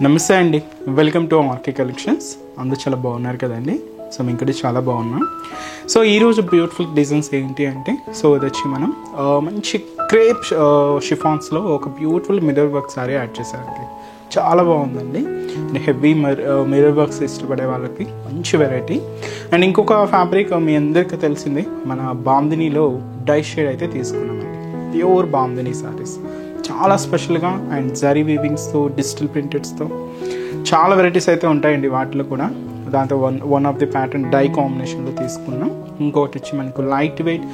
నమస్తే అండి, welcome to RK collections. అందరూ చాలా బాగున్నారు కదండి. సో మేము ఇక్కడ చాలా బాగున్నాం. సో ఈరోజు బ్యూటిఫుల్ డిజైన్స్ ఏంటి అంటే, సో ఇది వచ్చి మనం మంచి క్రేప్ షిఫాన్స్లో ఒక beautiful mirror work sorry add చేశారండి. చాలా బాగుందండి. హెవీ మిర్రర్ వర్క్స్ ఇష్టపడే వాళ్ళకి మంచి వెరైటీ. అండ్ ఇంకొక ఫ్యాబ్రిక్ మీ అందరికీ తెలిసిందే, మన బాందినీలో డై షేడ్ అయితే తీసుకున్నామండి. ప్యూర్ బాందినీ సారీస్ చాలా స్పెషల్గా అండ్ జరీ వీవింగ్స్తో డిజిటల్ ప్రింటెడ్స్తో చాలా వెరైటీస్ అయితే ఉంటాయండి. వాటిలో కూడా దాంతో one of the pattern dye కాంబినేషన్లో తీసుకున్నాం. ఇంకొకటి వచ్చి మనకు light weight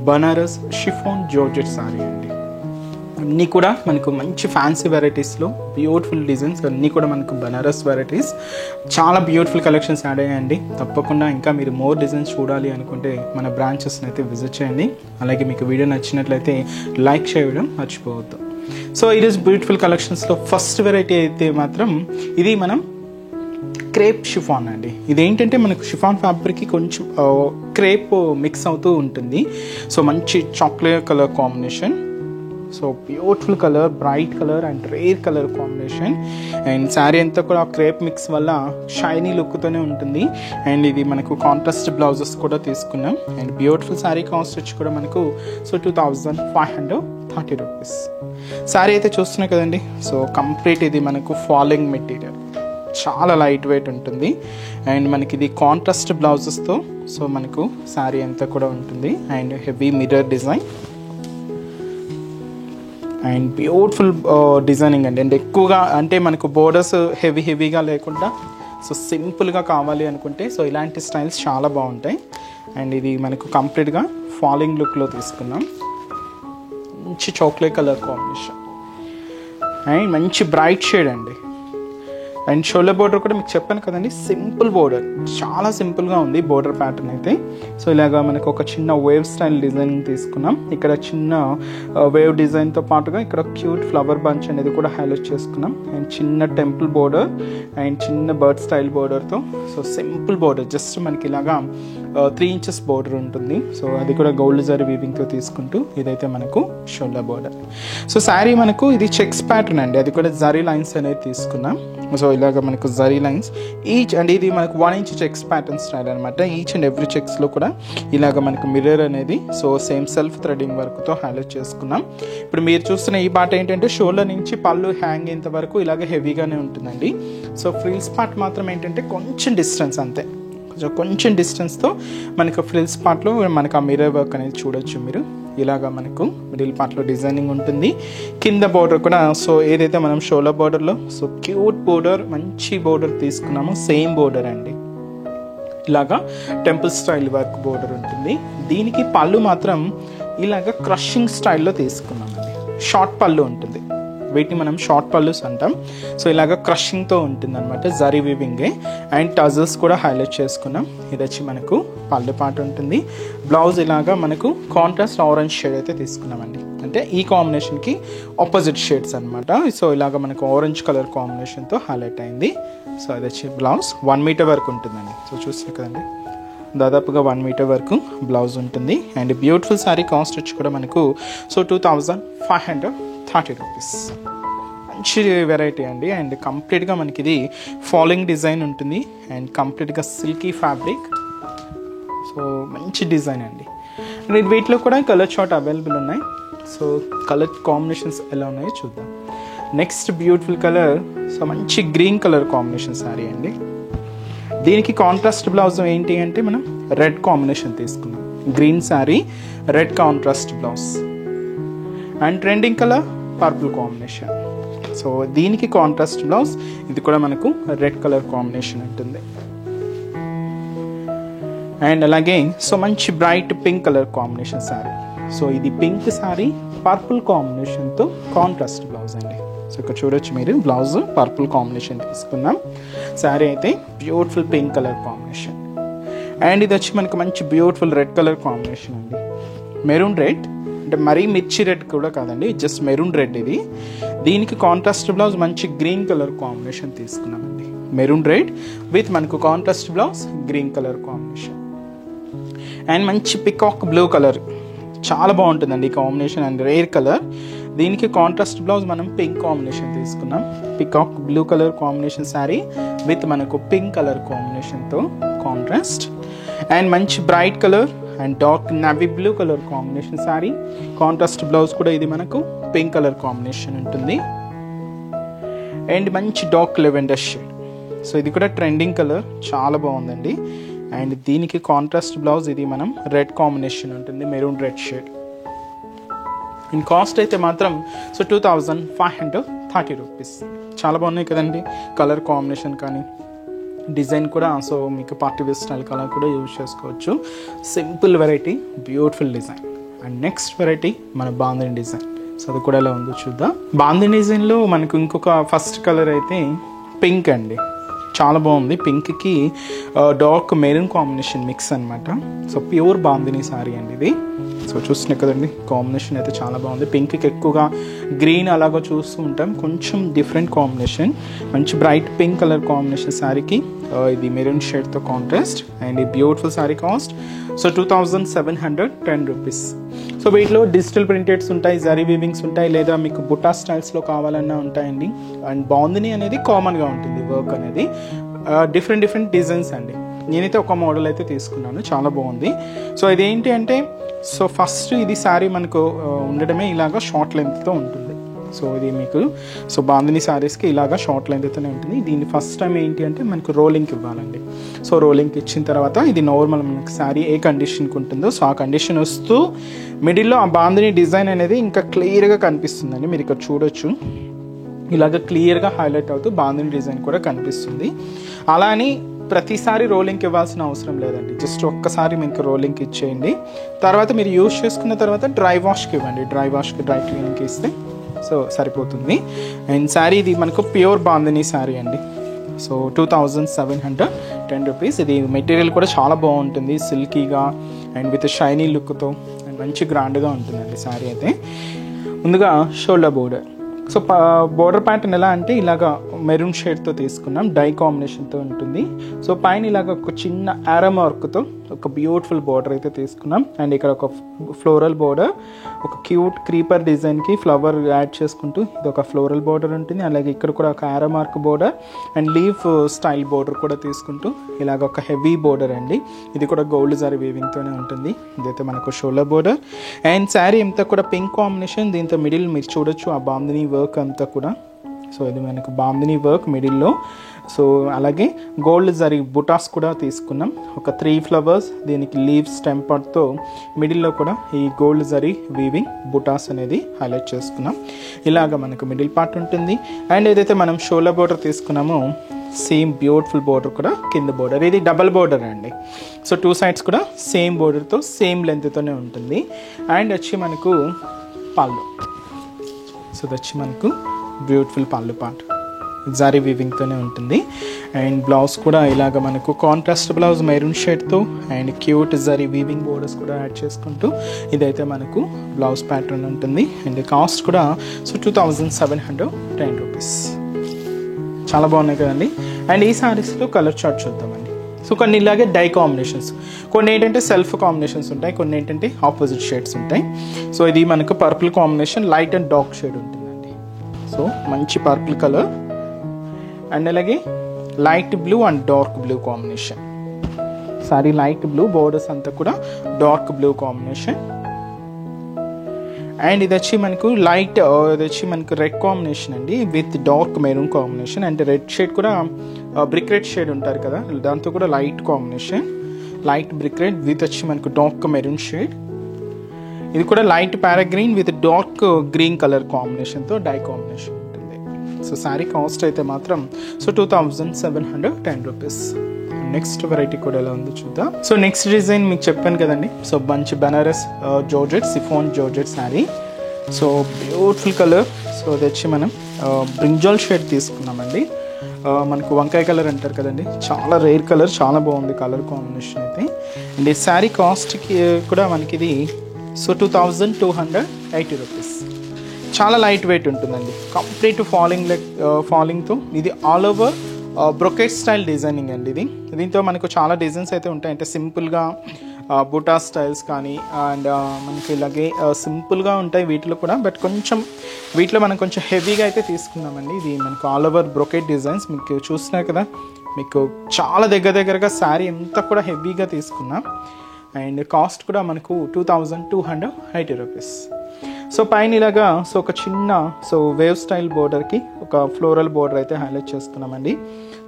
Banaras chiffon georgette sari అండి. అన్నీ కూడా మనకు మంచి ఫ్యాన్సీ వెరైటీస్లో బ్యూటిఫుల్ డిజైన్స్, అన్నీ కూడా మనకు బనారస్ వెరైటీస్. చాలా బ్యూటిఫుల్ కలెక్షన్స్ యాడ్ అయ్యాయండి. తప్పకుండా ఇంకా మీరు మోర్ డిజైన్స్ చూడాలి అనుకుంటే మన బ్రాంచెస్ని అయితే విజిట్ చేయండి. అలాగే మీకు వీడియో నచ్చినట్లయితే లైక్ చేయడం మర్చిపోవద్దు. సో ఈరోజు బ్యూటిఫుల్ కలెక్షన్స్లో ఫస్ట్ వెరైటీ అయితే మాత్రం ఇది మనం క్రేప్ షిఫాన్ అండి. ఇదేంటంటే మనకు షిఫాన్ ఫ్యాబ్రిక్కి కొంచెం క్రేప్ మిక్స్ అవుతూ ఉంటుంది. సో మంచి chocolate colour combination, so beautiful colour, bright colour and rare colour combination. And sari అంతా కూడా క్రేప్ మిక్స్ వల్ల షైనీ లుక్తోనే ఉంటుంది. అండ్ ఇది మనకు కాంట్రాస్ట్ బ్లౌజెస్ కూడా తీసుకున్నాం. అండ్ బ్యూటిఫుల్ శారీ కాస్ట్ వచ్చి కూడా మనకు సో 2530 రూపీస్. శారీ అయితే చూస్తున్నాయి కదండి. సో కంప్లీట్ ఇది మనకు ఫాలింగ్ మెటీరియల్, చాలా లైట్ వెయిట్ ఉంటుంది. అండ్ మనకి ఇది కాంట్రాస్ట్ బ్లౌజెస్తో సో మనకు శారీ అంతా కూడా ఉంటుంది. And heavy mirror design and beautiful designing అండి. అండ్ ఎక్కువగా అంటే మనకు బోర్డర్స్ హెవీగా లేకుండా సో సింపుల్గా కావాలి అనుకుంటే సో ఇలాంటి స్టైల్స్ చాలా బాగుంటాయి. అండ్ ఇది మనకు కంప్లీట్గా ఫాలింగ్ లుక్లో తీసుకున్నాం. మంచి చాక్లెట్ కలర్ కాంబినేషన్ అండ్ మంచి బ్రైట్ షేడ్ అండి. అండ్ షోల్డర్ బోర్డర్ కూడా మీకు చెప్పాను కదండి, సింపుల్ బోర్డర్, చాలా సింపుల్గా ఉంది బోర్డర్ ప్యాటర్న్ అయితే. సో ఇలాగా మనకు ఒక చిన్న వేవ్ స్టైల్ డిజైన్ తీసుకున్నాం. ఇక్కడ చిన్న వేవ్ డిజైన్తో పాటుగా ఇక్కడ క్యూట్ ఫ్లవర్ బంచ్ అనేది కూడా హైలైట్ చేసుకున్నాం. అండ్ చిన్న టెంపుల్ బోర్డర్ అండ్ చిన్న బర్డ్ స్టైల్ బోర్డర్తో సో సింపుల్ బోర్డర్, జస్ట్ మనకి ఇలాగా 3 inches బోర్డర్ ఉంటుంది. సో అది కూడా గోల్డ్ జరీ వీవింగ్తో తీసుకుంటూ ఇదైతే మనకు షోల్డర్ బోర్డర్. సో శారీ మనకు ఇది చెక్స్ ప్యాటర్న్ అండి, అది కూడా జరీ లైన్స్ అనేది తీసుకున్నాం. సో ఇలాగ మనకు జరీ లైన్స్ ఈచ్, అండ్ ఇది మనకు 1 inch చెక్స్ ప్యాటర్న్ స్టైల్ అనమాట. ఈచ్ అండ్ ఎవ్రీ చెక్స్లో కూడా ఇలాగ మనకు మిర్రర్ అనేది సో సేమ్ సెల్ఫ్ థ్రెడింగ్ వర్క్తో హైలైట్ చేసుకున్నాం. ఇప్పుడు మీరు చూస్తున్న ఈ పార్ట్ ఏంటంటే షోల్డర్ నుంచి పళ్ళు హ్యాంగ్ అయ్యేంత వరకు ఇలాగ హెవీగానే ఉంటుందండి. సో ఫ్రిల్స్ పార్ట్ మాత్రం ఏంటంటే కొంచెం డిస్టెన్స్, అంతే కొంచెం డిస్టెన్స్తో మనకు ఫ్రిల్స్ పార్ట్లో మనకు ఆ మిర్రర్ వర్క్ అనేది చూడొచ్చు మీరు. ఇలాగా మనకు మిడిల్ పార్ట్లో డిజైనింగ్ ఉంటుంది. కింద బోర్డర్ కూడా సో ఏదైతే మనం షోల్డర్ బోర్డర్లో సో క్యూట్ బోర్డర్, మంచి బోర్డర్ తీసుకున్నాము, సేమ్ బోర్డర్ అండి. ఇలాగా టెంపుల్ స్టైల్ వర్క్ బోర్డర్ ఉంటుంది. దీనికి పళ్ళు మాత్రం ఇలాగ క్రషింగ్ స్టైల్లో తీసుకున్నామండి. షార్ట్ పళ్ళు ఉంటుంది, వీటిని మనం షార్ట్ పళ్ళుస్ అంటాం. సో ఇలాగ క్రషింగ్తో ఉంటుంది అనమాట, జరీ వీవింగే. అండ్ టజల్స్ కూడా హైలైట్ చేసుకున్నాం. ఇది వచ్చి మనకు పళ్ళు పాట ఉంటుంది. బ్లౌజ్ ఇలాగా మనకు కాంట్రాస్ట్ ఆరెంజ్ షేడ్ అయితే తీసుకున్నామండి, అంటే ఈ కాంబినేషన్కి ఆపోజిట్ షేడ్స్ అనమాట. సో ఇలాగ మనకు ఆరెంజ్ కలర్ కాంబినేషన్తో హైలైట్ అయింది. సో అది వచ్చి బ్లౌజ్ 1 meter వరకు ఉంటుందండి. సో చూస్తే కదండి, దాదాపుగా 1 meter వరకు బ్లౌజ్ ఉంటుంది. అండ్ బ్యూటిఫుల్ శారీ కాస్ట్ వచ్చి కూడా మనకు సో 2530 రూపీస్. మంచి వెరైటీ అండి. అండ్ కంప్లీట్గా మనకి ఇది ఫాలింగ్ డిజైన్ ఉంటుంది. అండ్ కంప్లీట్గా సిల్కీ ఫ్యాబ్రిక్, సో మంచి డిజైన్ అండి. అండ్ వీటిలో కూడా కలర్ చార్ట్ అవైలబుల్ ఉన్నాయి. సో కలర్ కాంబినేషన్స్ ఎలా ఉన్నాయో చూద్దాం. నెక్స్ట్ బ్యూటిఫుల్ కలర్, సో మంచి గ్రీన్ కలర్ కాంబినేషన్ శారీ అండి. దీనికి కాంట్రాస్ట్ బ్లౌజ్ ఏంటి అంటే మనం రెడ్ కాంబినేషన్ తీసుకున్నాం. Green sari, red contrast blouse. And trending colour purple combination. So దీనికి కాంట్రాస్ట్ బ్లౌజ్, ఇది కూడా మనకు రెడ్ కలర్ కాంబినేషన్ ఉంటుంది. అండ్ అలాగే సో మంచి bright pink colour combination sari. So ఇది పింక్ శారీ పర్పుల్ కాంబినేషన్తో కాంట్రాస్ట్ బ్లౌజ్ అండి. సో ఇక్కడ చూడొచ్చు మీరు, బ్లౌజ్ పర్పుల్ కాంబినేషన్ తీసుకున్నాం. శారీ అయితే beautiful pink colour combination. And ఇది వచ్చి మనకు మంచి బ్యూటిఫుల్ రెడ్ కలర్ కాంబినేషన్ అండి. మెరూన్ రెడ్, అంటే మరీ మిర్చి రెడ్ కూడా కాదండి, జస్ట్ మెరూన్ రెడ్ ఇది. దీనికి కాంట్రాస్ట్ బ్లౌజ్ మంచి గ్రీన్ కలర్ కాంబినేషన్ తీసుకున్నామండి. మెరూన్ రెడ్ విత్ మనకు contrast blouse green colour combination. And మంచి పికాక్ బ్లూ కలర్, చాలా బాగుంటుందండి ఈ కాంబినేషన్. అండ్ రేర్ కలర్, దీనికి కాంట్రాస్ట్ బ్లౌజ్ మనం పింక్ కాంబినేషన్ తీసుకున్నాం. Peacock blue colour combination sari with మనకు పింక్ కలర్ కాంబినేషన్తో కాంట్రాస్ట్. అండ్ మంచి bright colour and dark navy blue colour combination sari. Contrast blouse కూడా ఇది మనకు పింక్ కలర్ కాంబినేషన్ ఉంటుంది. అండ్ మంచి డార్క్ లెవెండర్ షేడ్. సో ఇది కూడా ట్రెండింగ్ కలర్, చాలా బాగుందండి. అండ్ దీనికి కాంట్రాస్ట్ బ్లౌజ్ ఇది మనం రెడ్ కాంబినేషన్ ఉంటుంది, maroon red shade. In cost అయితే మాత్రం సో 2530 రూపీస్. చాలా బాగున్నాయి కదండి కలర్ కాంబినేషన్ కానీ డిజైన్ కూడా. సో మీకు పార్టీ వేర్ స్టైల్ కలర్ కూడా యూజ్ చేసుకోవచ్చు. Simple variety, beautiful design. And next variety మన బాందిని డిజైన్. సో అది కూడా ఎలా ఉందో చూద్దాం. బాందిని డిజైన్లో మనకు ఇంకొక ఫస్ట్ కలర్ అయితే పింక్ అండి, చాలా బాగుంది. పింక్కి డార్క్ మెరూన్ కాంబినేషన్ మిక్స్ అనమాట. సో ప్యూర్ బాందిని శారీ అండి ఇది. సో చూస్తున్నాయి కదండి కాంబినేషన్ అయితే చాలా బాగుంది. పింక్కి ఎక్కువగా గ్రీన్ అలాగో చూస్తూ ఉంటాం, కొంచెం డిఫరెంట్ కాంబినేషన్. మంచి బ్రైట్ పింక్ కలర్ కాంబినేషన్ శారీకి ఇది మెరూన్ షేడ్తో కాంట్రాస్ట్. అండ్ ఈ beautiful sari cost so 2710 rupees. So వీటిలో డిజిటల్ ప్రింటెడ్స్ ఉంటాయి, జరీ వీవింగ్స్ ఉంటాయి, లేదా మీకు బుట్టా స్టైల్స్లో కావాలన్నా ఉంటాయండి. అండ్ బాందిని అనేది కామన్గా ఉంటుంది వర్క్ అనేది. డిఫరెంట్ డిజైన్స్ అండి. నేనైతే ఒక మోడల్ అయితే తీసుకున్నాను, చాలా బాగుంది. సో ఇదేంటి అంటే సో ఫస్ట్ ఇది శారీ మనకు ఉండడమే ఇలాగా షార్ట్ లెంత్తో ఉంటుంది. సో ఇది మీకు సో బాందిని శారీస్కి ఇలాగా షార్ట్ లెంత్తోనే ఉంటుంది. దీన్ని ఫస్ట్ టైం ఏంటి అంటే మనకు రోలింగ్కి ఇవ్వాలండి. సో రోలింగ్కి ఇచ్చిన తర్వాత ఇది నార్మల్ మనకు శారీ ఏ కండిషన్కి ఉంటుందో సో ఆ కండిషన్ వస్తూ మిడిల్లో ఆ బాందిని డిజైన్ అనేది ఇంకా క్లియర్గా కనిపిస్తుందండి. మీరు ఇక్కడ చూడొచ్చు, ఇలాగ క్లియర్గా హైలైట్ అవుతూ బాందిని డిజైన్ కూడా కనిపిస్తుంది. అలా అని ప్రతిసారి రోలింగ్కి ఇవ్వాల్సిన అవసరం లేదండి. జస్ట్ ఒక్కసారి మీకు రోలింగ్కి ఇచ్చేయండి. తర్వాత మీరు యూజ్ చేసుకున్న తర్వాత డ్రై వాష్కి ఇవ్వండి. డ్రై క్లీనింగ్కి ఇస్తే సో సరిపోతుంది. అండ్ శారీ ఇది మనకు ప్యూర్ బాందిని శారీ అండి. So 2710 rupees. ఇది మెటీరియల్ కూడా చాలా బాగుంటుంది, సిల్కీగా అండ్ విత్ షైనీ లుక్తో అండ్ మంచి గ్రాండ్గా ఉంటుందండి శారీ అయితే. ముందుగా shoulder border. So border pattern ఎలా అంటే ఇలాగా మెరూన్ షేడ్తో తీసుకున్నాం, డై కాంబినేషన్తో ఉంటుంది. సో పైన ఇలాగ ఒక చిన్న ఆరమ్ వర్క్తో ఒక బ్యూటిఫుల్ బోర్డర్ అయితే తీసుకున్నాం. అండ్ ఇక్కడ ఒక ఫ్లోరల్ బోర్డర్, ఒక క్యూట్ క్రీపర్ డిజైన్కి ఫ్లవర్ యాడ్ చేసుకుంటూ ఇది ఒక ఫ్లోరల్ బోర్డర్ ఉంటుంది. అలాగే ఇక్కడ కూడా ఒక ఆరమ్ mark border and leaf style border కూడా తీసుకుంటూ ఇలాగ ఒక హెవీ బోర్డర్ అండి. ఇది కూడా గోల్డ్ జరీ వీవింగ్తోనే ఉంటుంది. ఇదైతే మనకు షోల్డర్ బోర్డర్. అండ్ శారీ అంతా కూడా పింక్ కాంబినేషన్. దీంతో మిడిల్ మీరు చూడొచ్చు ఆ బాందిని వర్క్ అంతా కూడా. సో ఇది మనకు బాందిని వర్క్ మిడిల్లో. సో అలాగే గోల్డ్ జరీ బుటాస్ కూడా తీసుకున్నాం, ఒక 3 ఫ్లవర్స్. దీనికి లీవ్స్ టెంపర్తో మిడిల్లో కూడా ఈ గోల్డ్ జరీ వీవింగ్ బుటాస్ అనేది హైలైట్ చేసుకున్నాం. ఇలాగ మనకు మిడిల్ పార్ట్ ఉంటుంది. అండ్ ఏదైతే మనం షోల్డర్ బోర్డర్ తీసుకున్నామో సేమ్ బ్యూటిఫుల్ బోర్డర్ కూడా కింద బోర్డర్. ఇది డబల్ బోర్డర్ అండి. సో 2 సైడ్స్ కూడా సేమ్ బోర్డర్తో సేమ్ లెంత్తోనే ఉంటుంది. అండ్ వచ్చి మనకు పళ్ళు. సో ఇది వచ్చి మనకు బ్యూటిఫుల్ పళ్ళు పార్ట్ జరీ వీవింగ్తోనే ఉంటుంది. అండ్ బ్లౌజ్ కూడా ఇలాగ మనకు కాంట్రాస్ట్ బ్లౌజ్ మెరూన్ షేడ్తో and cute zari weaving borders కూడా యాడ్ చేసుకుంటూ ఇదైతే మనకు బ్లౌజ్ ప్యాటర్న్ ఉంటుంది. అండ్ కాస్ట్ కూడా సో 2710 రూపీస్. చాలా బాగున్నాయి కదండి. అండ్ ఈ శారీస్లో కలర్ చార్ట్ చూద్దామండి. సో కొన్ని ఇలాగే డై కాంబినేషన్స్, కొన్ని ఏంటంటే సెల్ఫ్ కాంబినేషన్స్ ఉంటాయి, కొన్ని ఏంటంటే ఆపోజిట్ షేడ్స్ ఉంటాయి. సో ఇది మనకు purple combination, light and dark shade ఉంటుందండి. సో మంచి పర్పుల్ కలర్ అండ్ అలాగే light blue and dark blue combination. Sorry light blue, borders అంతా కూడా డార్క్ బ్లూ కాంబినేషన్. అండ్ ఇది వచ్చి మనకు లైట్, ఇది వచ్చి మనకు రెడ్ కాంబినేషన్ అండి with dark maroon combination. And red shade కూడా బ్రిక్ రెడ్ షేడ్ ఉంటారు కదా, దాంతో కూడా light combination, light brick red with వచ్చి మనకు డార్క్ మెరూన్ షేడ్. ఇది కూడా light parrot green with dark green colour కాంబినేషన్తో డై కాంబినేషన్ ఉంటుంది. సో శారీ కాస్ట్ అయితే మాత్రం సో 2710 రూపీస్. నెక్స్ట్ వెరైటీ కూడా ఎలా ఉందో చూద్దాం. సో నెక్స్ట్ డిజైన్ మీకు చెప్పాను కదండి. సో మంచి Banaras georgette chiffon georgette sari. So beautiful colour. So అది వచ్చి మనం బ్రింజాల్ షేడ్ తీసుకున్నామండి. మనకు వంకాయ కలర్ అంటారు కదండి, చాలా రేర్ కలర్, చాలా బాగుంది కలర్ కాంబినేషన్ అయితే. అండ్ ఈ శారీ కాస్ట్కి కూడా మనకి ఇది సో 2280 రూపీస్. చాలా లైట్ వెయిట్ ఉంటుందండి, కంప్లీట్ ఫాలింగ్తో. ఇది all over brocade style designing అండి. దీంతో మనకు చాలా డిజైన్స్ అయితే ఉంటాయి. అంటే సింపుల్గా బుటా స్టైల్స్ కానీ అండ్ మనకి ఇలాగే సింపుల్గా ఉంటాయి వీటిలో కూడా. బట్ కొంచెం వీటిలో మనం కొంచెం హెవీగా అయితే తీసుకున్నామండి. ఇది మనకు ఆల్ ఓవర్ బ్రొకెట్ డిజైన్స్ మీకు చూస్తున్నారు కదా, మీకు చాలా దగ్గరగా శారీ అంతా కూడా హెవీగా తీసుకున్నాం. అండ్ కాస్ట్ కూడా మనకు 2280 రూపీస్. సో పైన ఇలాగా ఒక చిన్న వేవ్ స్టైల్ బోర్డర్కి ఒక ఫ్లోరల్ బోర్డర్ అయితే హైలైట్ చేసుకున్నామండి.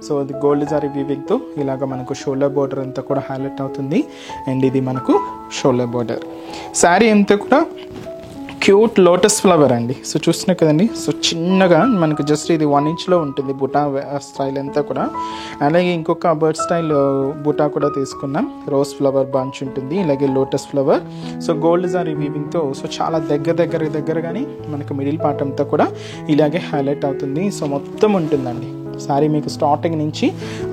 సో అది గోల్డ్ జరీ వీవింగ్తో ఇలాగ మనకు షోల్డర్ బోర్డర్ అంతా కూడా హైలైట్ అవుతుంది. అండ్ ఇది మనకు షోల్డర్ బోర్డర్. శారీ అంతా కూడా క్యూట్ లోటస్ ఫ్లవర్ అండి. సో చూస్తున్నా కదండి, సో చిన్నగా మనకు జస్ట్ ఇది 1 ఇంచ్లో ఉంటుంది బుటా స్టైల్ అంతా కూడా. అలాగే ఇంకొక బర్డ్ స్టైల్ బుటా కూడా తీసుకున్నాం. రోజ్ ఫ్లవర్ బంచ్ ఉంటుంది, అలాగే లోటస్ ఫ్లవర్. సో గోల్డ్ జారీ వీవింగ్తో సో చాలా దగ్గరగానే మనకు మిడిల్ పార్ట్ అంతా కూడా ఇలాగే హైలైట్ అవుతుంది. సో మొత్తం ఉంటుందండి సారీ మీకు స్టార్టింగ్ నుంచి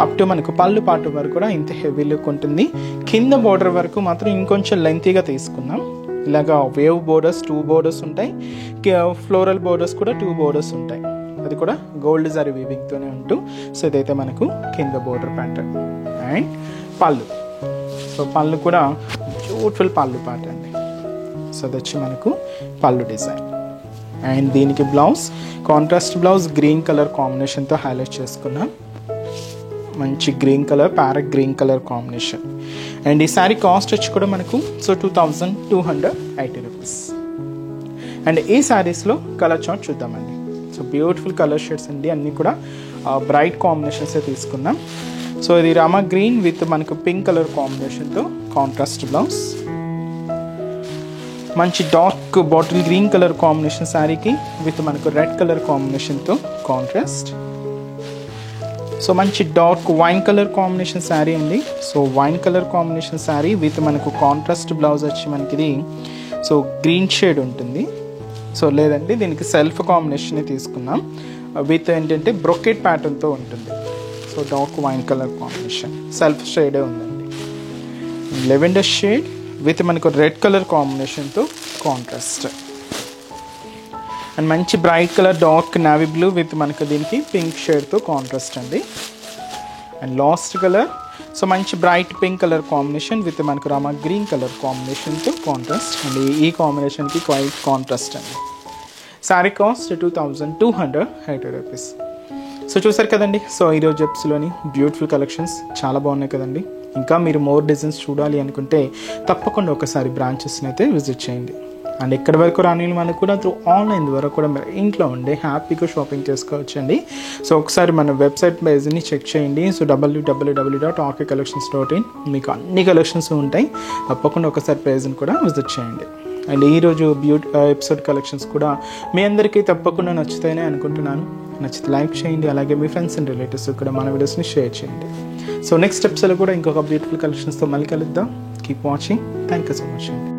అప్ టు మనకు పళ్ళు పార్ట్ వరకు కూడా ఇంత హెవీ లుక్ ఉంటుంది. కింద బోర్డర్ వరకు మాత్రం ఇంకొంచెం లెంతీగా తీసుకున్నాం. ఇలాగా వేవ్ బోర్డర్స్ 2 బోర్డర్స్ ఉంటాయి, ఫ్లోరల్ బోర్డర్స్ కూడా 2 బోర్డర్స్ ఉంటాయి. అది కూడా గోల్డ్ జరీ వీవింగ్తోనే ఉంటూ. సో ఇదైతే మనకు కింద బోర్డర్ ప్యాటర్న్. అండ్ పళ్ళు, సో పళ్ళు కూడా బ్యూటిఫుల్ పళ్ళు పార్ట్ అండి. సో అది వచ్చి మనకు పళ్ళు డిజైన్. అండ్ దీనికి blouse contrast blouse green colour కాంబినేషన్తో హైలైట్ చేసుకున్నాం. మంచి green colour, parrot green colour combination. And ఈ శారీ కాస్ట్ వచ్చి కూడా మనకు 2280 రూపీస్. అండ్ ఈ శారీస్లో కలర్ చార్ట్ చూద్దామండి. సో బ్యూటిఫుల్ కలర్ షేడ్స్ అండి, అన్నీ కూడా బ్రైట్ కాంబినేషన్సే తీసుకున్నాం. సో ఇది రామా గ్రీన్ విత్ మనకు పింక్ కలర్ కాంబినేషన్తో కాంట్రాస్ట్ బ్లౌజ్. మంచి dark bottle green colour combination శారీకి విత్ మనకు రెడ్ కలర్ కాంబినేషన్తో కాంట్రాస్ట్. సో మంచి dark wine colour combination sari అండి. So wine colour combination sari with మనకు కాంట్రాస్ట్ బ్లౌజ్ వచ్చి మనకి ఇది సో గ్రీన్ షేడ్ ఉంటుంది. సో లేదండి దీనికి సెల్ఫ్ కాంబినేషన్ తీసుకున్నాం విత్ ఏంటంటే బ్రొకెట్ ప్యాటర్న్తో ఉంటుంది. So dark wine colour combination self షేడే ఉందండి. లెవెండర్ షేడ్ విత్ మనకు రెడ్ కలర్ కాంబినేషన్తో కాంట్రాస్ట్. అండ్ మంచి bright colour dark navy blue with మనకు దీనికి పింక్ షేడ్తో కాంట్రాస్ట్ అండి. అండ్ లాస్ట్ కలర్ సో మంచి bright pink colour combination with మనకు రామా గ్రీన్ కలర్ కాంబినేషన్తో కాంట్రాస్ట్. అండ్ ఈ కాంబినేషన్కి క్వైట్ కాంట్రాస్ట్ అండి. Sari cost 2280 rupees. సో చూసారు కదండి, సో ఈరోజు జెప్స్లోని బ్యూటిఫుల్ కలెక్షన్స్ చాలా బాగున్నాయి కదండి. ఇంకా మీరు మోర్ డిజైన్స్ చూడాలి అనుకుంటే తప్పకుండా ఒకసారి బ్రాంచెస్ని అయితే విజిట్ చేయండి. అండ్ ఎక్కడి వరకు రాని మనకు కూడా త్రూ ఆన్లైన్ ద్వారా కూడా మీరు ఇంట్లో ఉండే హ్యాపీగా షాపింగ్ చేసుకోవచ్చండి. సో ఒకసారి మన వెబ్సైట్ పేజ్ని చెక్ చేయండి. సో www.rkcollections.in మీకు అన్ని కలెక్షన్స్ ఉంటాయి. తప్పకుండా ఒకసారి పేజ్ని కూడా విజిట్ చేయండి. అండ్ ఈరోజు ఎపిసోడ్ కలెక్షన్స్ కూడా మీ అందరికీ తప్పకుండా నచ్చుతాయని అనుకుంటున్నాను. నచ్చితే లైక్ చేయండి, అలాగే మీ ఫ్రెండ్స్ అండ్ రిలేటివ్స్ కూడా మన వీడియోస్ని షేర్ చేయండి. సో నెక్స్ట్ ఎపిసోడ్లో కూడా ఇంకొక బ్యూటిఫుల్ కలెక్షన్స్తో మళ్ళీ కలుద్దాం. Keep watching. Thank you so much అండి.